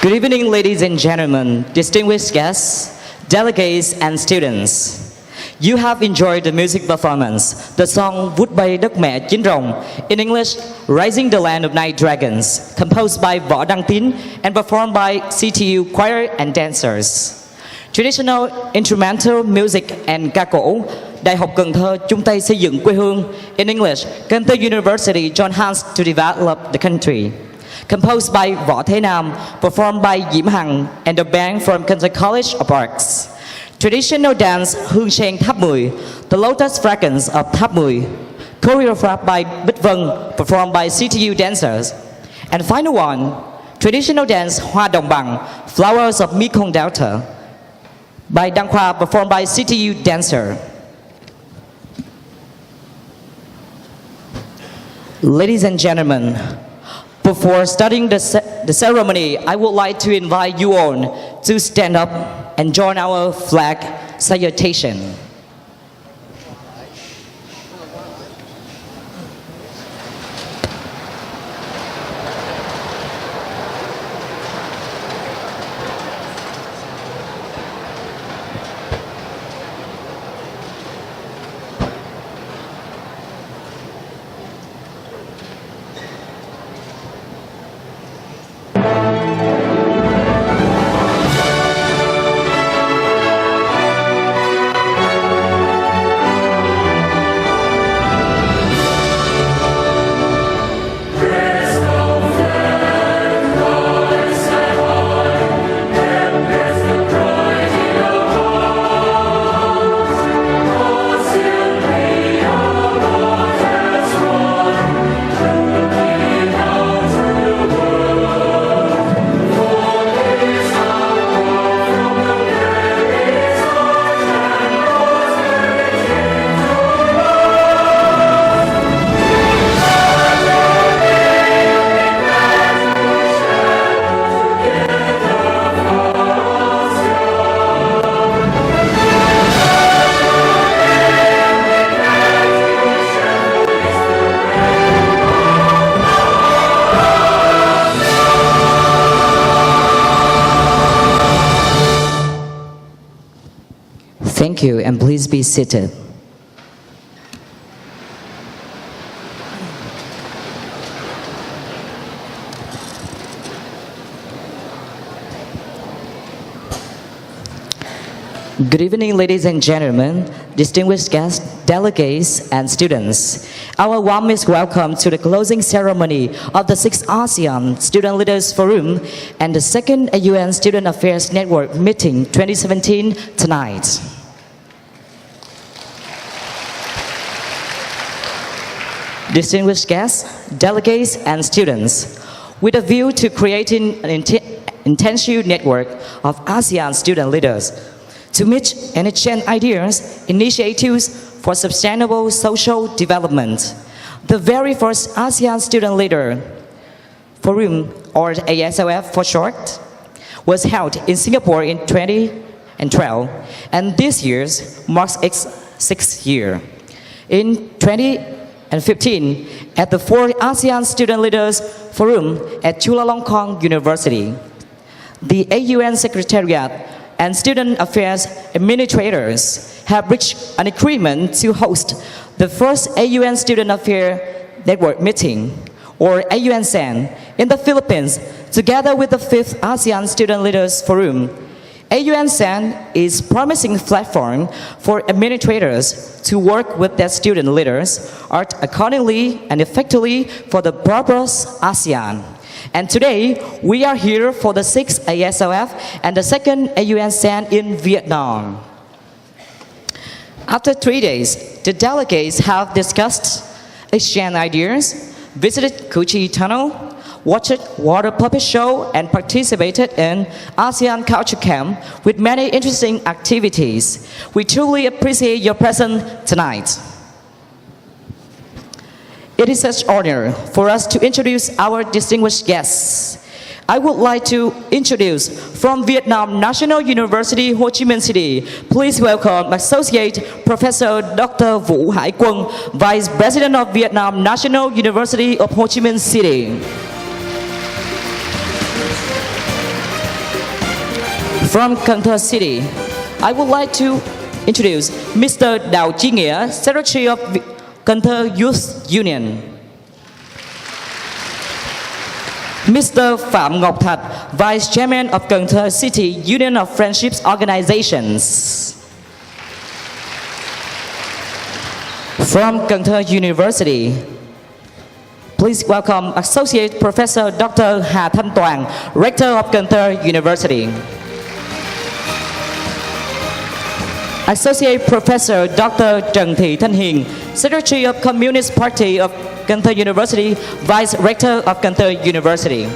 Good evening, ladies and gentlemen, distinguished guests, delegates, and students. You have enjoyed the music performance, the song Vút bay đất mẹ chín rồng, in English, Rising the Land of Night Dragons, composed by Võ Đăng Tín and performed by CTU choir and dancers. Traditional instrumental music and ca cổ, Đại học Cần Thơ chung tay xây dựng quê hương, in English, Cần Thơ University join hands to develop the country. Composed by Võ Thế Nam, performed by Diễm Hằng and the band from Cần Thơ College of Arts. Traditional dance Hương Sen Tháp 10, The Lotus Fragrance of Tháp 10, choreographed by Bích Vân, performed by CTU dancers. And final one, traditional dance Hoa Đồng Bằng, Flowers of Mekong Delta, by Đăng Khoa, performed by CTU dancer. Ladies and gentlemen, before starting the ceremony, I would like to invite you all to stand up and join our flag salutation. Thank you, and please be seated. Good evening, ladies and gentlemen, distinguished guests, delegates, and students. Our warmest welcome to the closing ceremony of the 6th ASEAN Student Leaders Forum and the 2nd AUN Student Affairs Network Meeting 2017 tonight. Distinguished guests, delegates, and students, with a view to creating an intensive network of ASEAN student leaders to meet and exchange ideas, initiatives for sustainable social development. The very first ASEAN Student Leader Forum, or ASLF for short, was held in Singapore in 2012, and this year marks its 6th year. In 2015, at the 4th ASEAN Student Leaders Forum at Chulalongkorn University, the AUN Secretariat and Student Affairs Administrators have reached an agreement to host the first AUN Student Affairs Network Meeting, or AUN-SAN, in the Philippines, together with the 5th ASEAN Student Leaders Forum. AUN-SAN is a promising platform for administrators to work with their student leaders, act accordingly and effectively for the prosperous ASEAN. And today, we are here for the 6th ASLF and the 2nd AUN-SAN in Vietnam. After 3 days, the delegates have discussed, exchanged ideas, visited Củ Chi Tunnel, watched water puppet show, and participated in ASEAN Culture Camp with many interesting activities. We truly appreciate your presence tonight. It is such an honor for us to introduce our distinguished guests. I would like to introduce from Vietnam National University, Ho Chi Minh City. Please welcome Associate Professor Dr. Vũ Hải Quân, Vice President of Vietnam National University of Ho Chi Minh City. From Cần City, I would like to introduce Mr. Đào Chí Nghĩa, Secretary of Cần Youth Union. Mr. Phạm Ngọc Thạch, Vice Chairman of Cần City Union of Friendships Organizations. From Cần University, please welcome Associate Professor Dr. Hà Thanh Toàn, Rector of Cần University. Associate Professor Dr. Trần Thị Thanh Hiền, Secretary of Communist Party of Cần University, Vice Rector of Cần University.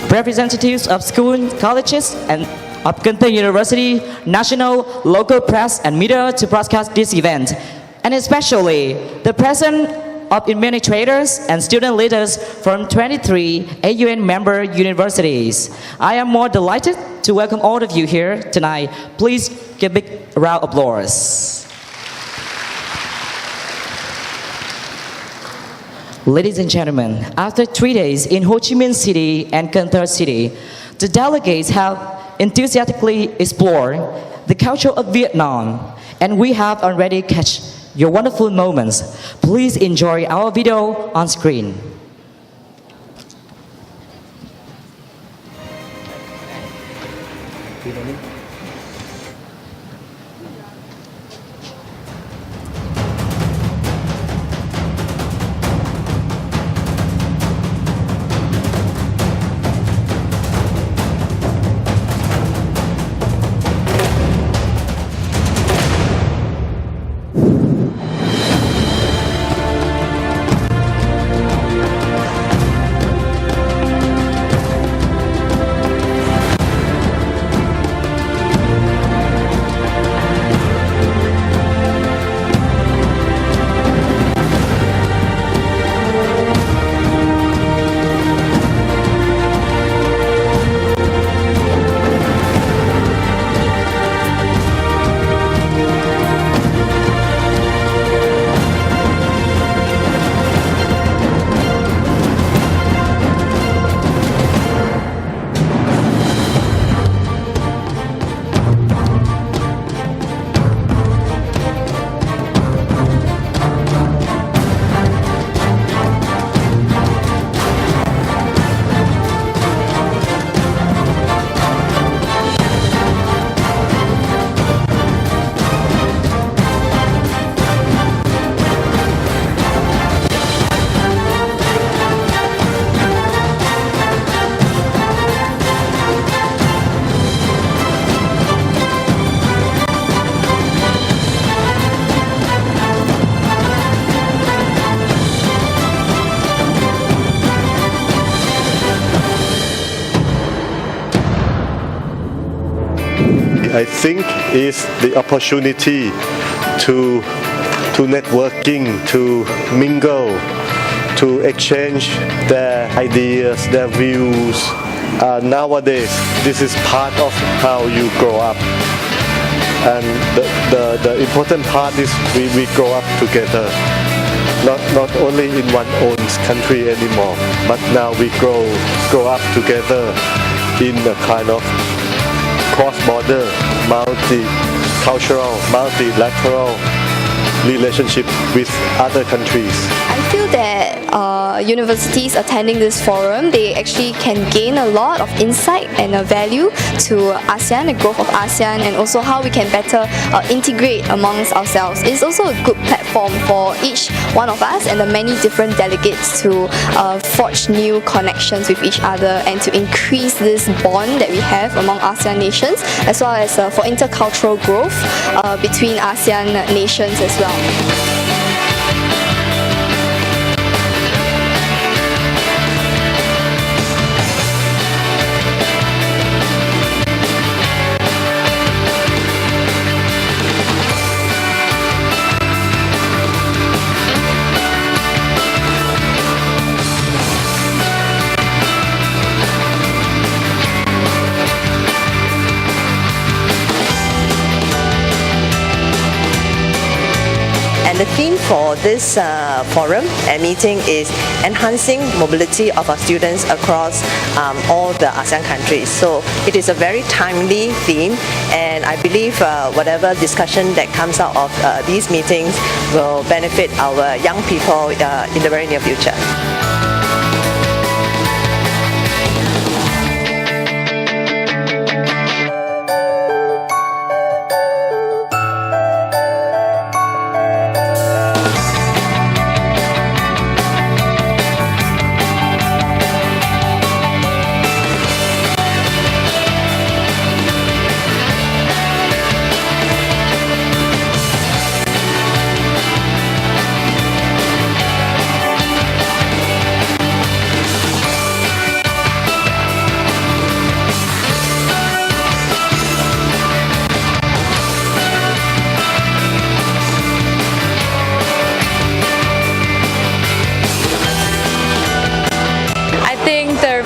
Representatives of schools, colleges, and of Cần University, national, local press, and media to broadcast this event, and especially the presence of administrators and student leaders from 23 AUN member universities. I am more delighted to welcome all of you here tonight. Please give a big round of applause. Ladies and gentlemen, after 3 days in Ho Chi Minh City and Cần City, the delegates have enthusiastically explored the culture of Vietnam, and we have already catch your wonderful moments. Please enjoy our video on screen. I think is the opportunity to networking, to mingle, to exchange their ideas, their views. Nowadays, this is part of how you grow up. And the important part is we grow up together. Not only in one own country anymore, but now we grow up together in a kind of cross-border, multicultural, multilateral relationship with other countries. I feel that universities attending this forum, they actually can gain a lot of insight and value to ASEAN, the growth of ASEAN, and also how we can better integrate amongst ourselves. It's also a good platform for each one of us and the many different delegates to forge new connections with each other and to increase this bond that we have among ASEAN nations, as well as for intercultural growth between ASEAN nations as well. And the theme for this forum and meeting is enhancing mobility of our students across all the ASEAN countries. So it is a very timely theme, and I believe whatever discussion that comes out of these meetings will benefit our young people in the very near future.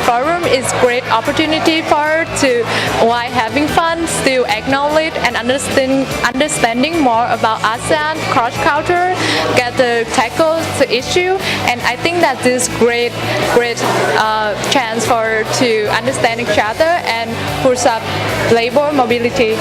Forum is great opportunity for to while having fun, still acknowledge and understanding more about ASEAN cross culture, get to tackle the issue, and I think that this great chance for to understand each other and push up labor mobility.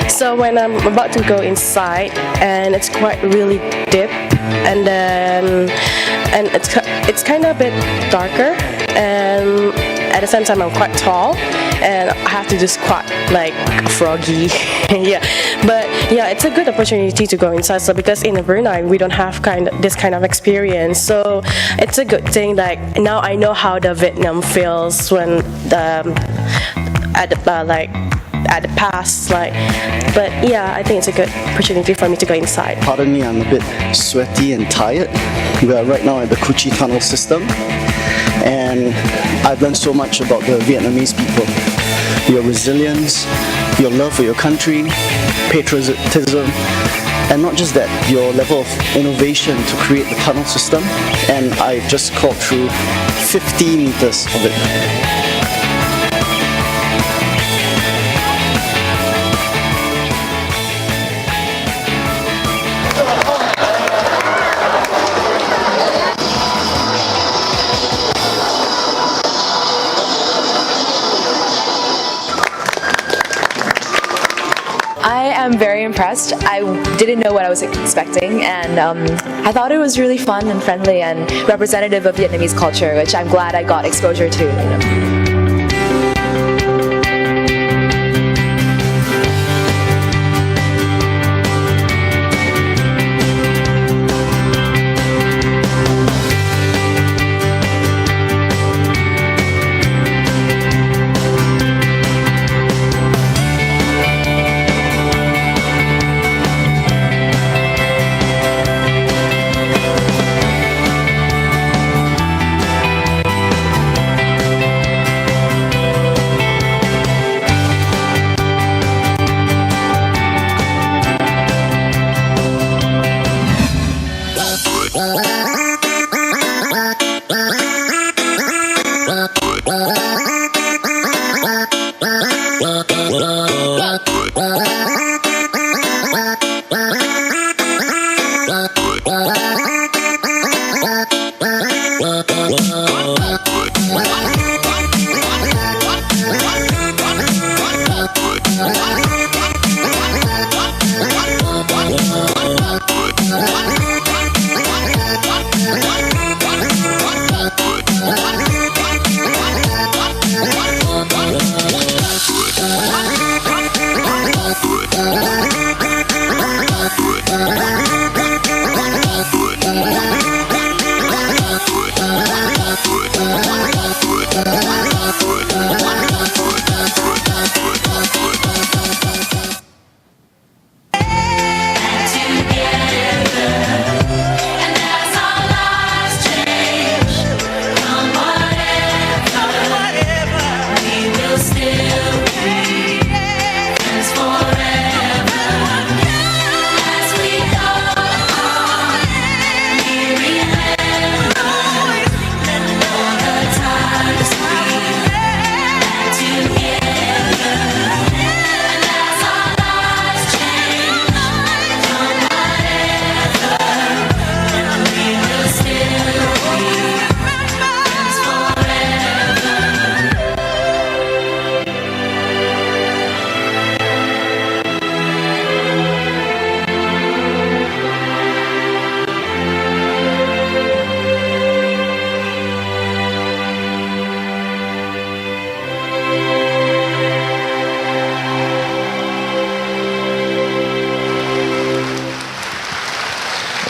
So when I'm about to go inside, and it's quite really deep, and it's kind of a bit darker, and at the same time I'm quite tall, and I have to do squat like a froggy. Yeah, but yeah, it's a good opportunity to go inside. So because in Brunei we don't have this kind of experience, so it's a good thing. Like now I know how the Vietnam feels when at the past, but yeah, I think it's a good opportunity for me to go inside. Pardon me, I'm a bit sweaty and tired. We are right now at the Cu Chi Tunnel system, and I've learned so much about the Vietnamese people. Your resilience, your love for your country, patriotism, and not just that, your level of innovation to create the tunnel system. And I've just crawled through 50 meters of it. I'm very impressed. I didn't know what I was expecting, and I thought it was really fun and friendly and representative of Vietnamese culture, which I'm glad I got exposure to.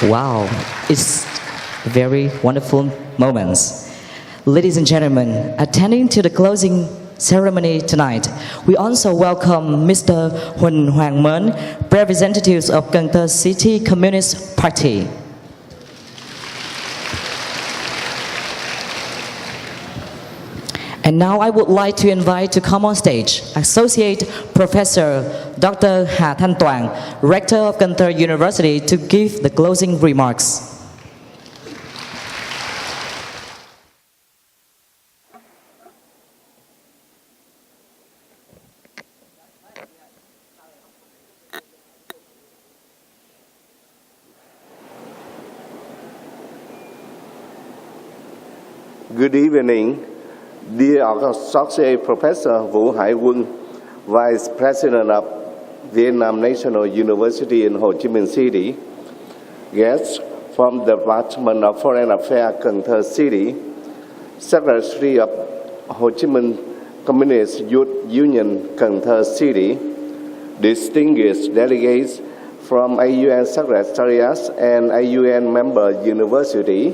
Wow, it's very wonderful moments. Ladies and gentlemen, attending to the closing ceremony tonight, we also welcome Mr. Huỳnh Hoàng Mến, representatives of Cần Thơ City Communist Party. And now I would like to invite to come on stage Associate Professor Dr. Hà Thanh Toàn, Rector of Cần Thơ University, to give the closing remarks. Good evening, dear Associate Professor Vũ Hải Quân, Vice President of Vietnam National University in Ho Chi Minh City, guests from the Department of Foreign Affairs, Cần Thơ City, Secretary of Ho Chi Minh Communist Youth Union, Cần Thơ City, distinguished delegates from AUN Secretariats and AUN member university,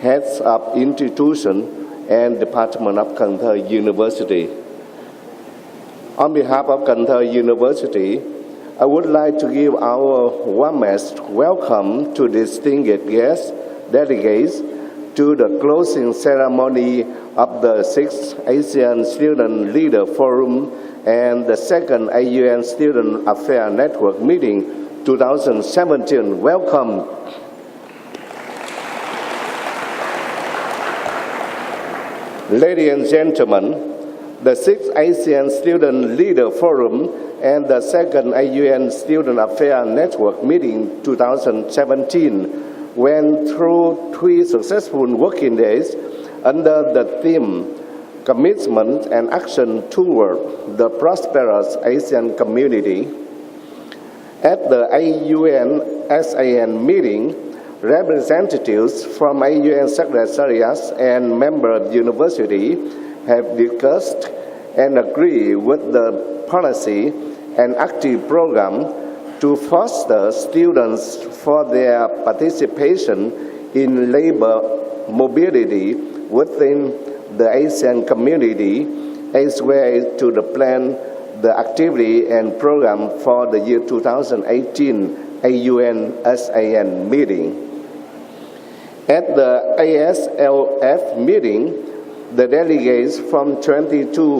heads of institution and Department of Cần Thơ University. On behalf of Cần Thơ University, I would like to give our warmest welcome to distinguished guests, delegates, to the closing ceremony of the 6th ASEAN Student Leader Forum and the 2nd AUN Student Affairs Network Meeting 2017. Welcome. Ladies and gentlemen, the 6th ASEAN Student Leader Forum and the 2nd AUN Student Affairs Network Meeting 2017 went through 3 successful working days under the theme Commitment and Action Toward the Prosperous ASEAN Community. At the AUN-SAN meeting, representatives from AUN Secretariats and member university have discussed and agreed with the policy and active program to foster students for their participation in labor mobility within the ASEAN community, as well as to the plan, the activity and program for the year 2018 AUN-SAN meeting. At the ASLF meeting, the delegates from 22